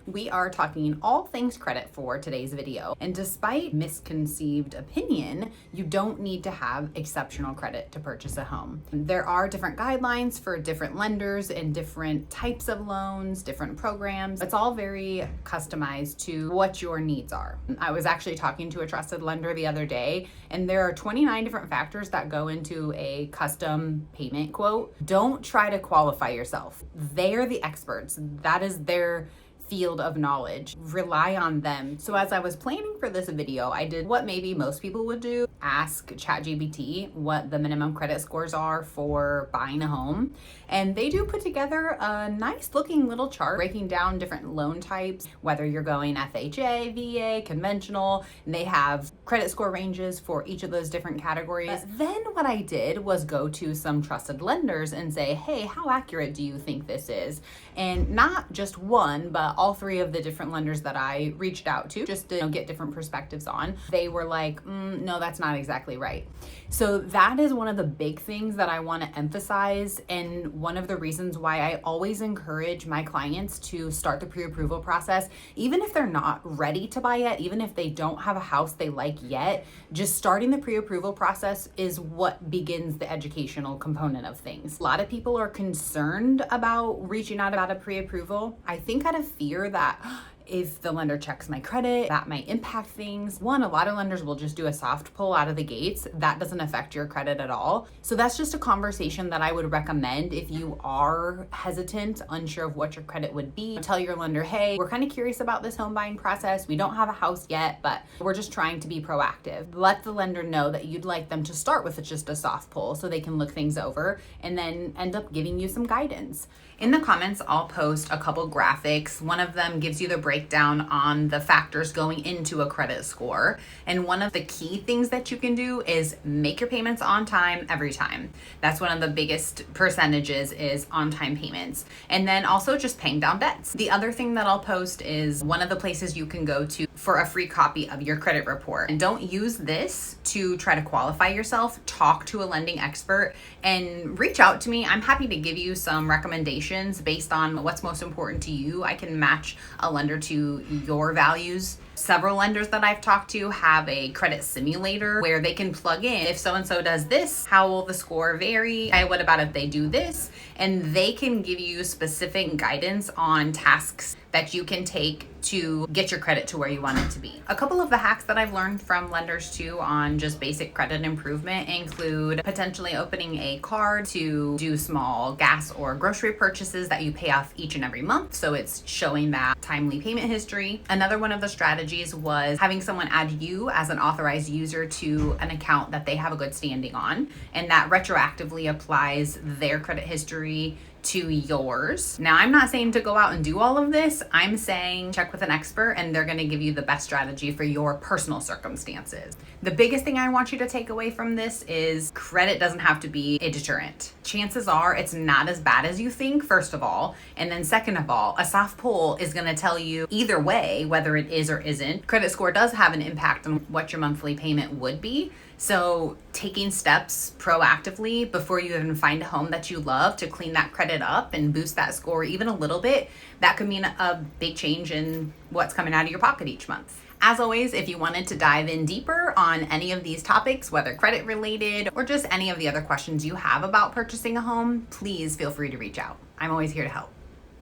We are talking all things credit for today's video. And despite misconceived opinion, you don't need to have exceptional credit to purchase a home. There are different guidelines for different lenders and different types of loans, different programs. It's all very customized to what your needs are. I was actually talking to a trusted lender the other day, and there are 29 different factors that go into a custom payment quote. Don't try to qualify yourself. They're the experts. That is their field of knowledge. Rely on them. So as I was planning for this video, I did what maybe most people would do, ask ChatGPT what the minimum credit scores are for buying a home. And they do put together a nice looking little chart breaking down different loan types, whether you're going FHA, VA, conventional, and they have credit score ranges for each of those different categories. But then what I did was go to some trusted lenders and say, hey, how accurate do you think this is? And not just one, but all three of the different lenders that I reached out to just to get different perspectives on. They were like, no, that's not exactly right. So that is one of the big things that I want to emphasize, and one of the reasons why I always encourage my clients to start the pre-approval process, even if they're not ready to buy yet, even if they don't have a house they like yet. Just starting the pre-approval process is what begins the educational component of things. A lot of people are concerned about reaching out about a pre-approval. I think out of fear that if the lender checks my credit, that might impact things. One, a lot of lenders will just do a soft pull out of the gates. That doesn't affect your credit at all. So that's just a conversation that I would recommend if you are hesitant, unsure of what your credit would be. Tell your lender, hey, we're kind of curious about this home buying process. We don't have a house yet, but we're just trying to be proactive. Let the lender know that you'd like them to start with just a soft pull so they can look things over and then end up giving you some guidance. In the comments, I'll post a couple graphics. One of them gives you the breakdown on the factors going into a credit score. And one of the key things that you can do is make your payments on time every time. That's one of the biggest percentages is on-time payments. And then also just paying down debts. The other thing that I'll post is one of the places you can go to for a free copy of your credit report. And don't use this to try to qualify yourself. Talk to a lending expert and reach out to me. I'm happy to give you some recommendations based on what's most important to you. I can match a lender to your values. Several lenders that I've talked to have a credit simulator where they can plug in, if so-and-so does this, how will the score vary? What about if they do this? And they can give you specific guidance on tasks that you can take to get your credit to where you want it to be. A couple of the hacks that I've learned from lenders too on just basic credit improvement include potentially opening a card to do small gas or grocery purchases that you pay off each and every month. So it's showing that timely payment history. Another one of the strategies was having someone add you as an authorized user to an account that they have a good standing on, and that retroactively applies their credit history to yours. Now, I'm not saying to go out and do all of this. I'm saying check with an expert and they're going to give you the best strategy for your personal circumstances. The biggest thing I want you to take away from this is credit doesn't have to be a deterrent. Chances are it's not as bad as you think, first of all. And then second of all, a soft pull is going to tell you either way, whether it is or isn't. Credit score does have an impact on what your monthly payment would be. So taking steps proactively before you even find a home that you love to clean that credit up and boost that score even a little bit, that could mean a big change in what's coming out of your pocket each month. As always, if you wanted to dive in deeper on any of these topics, whether credit related or just any of the other questions you have about purchasing a home, please feel free to reach out. I'm always here to help.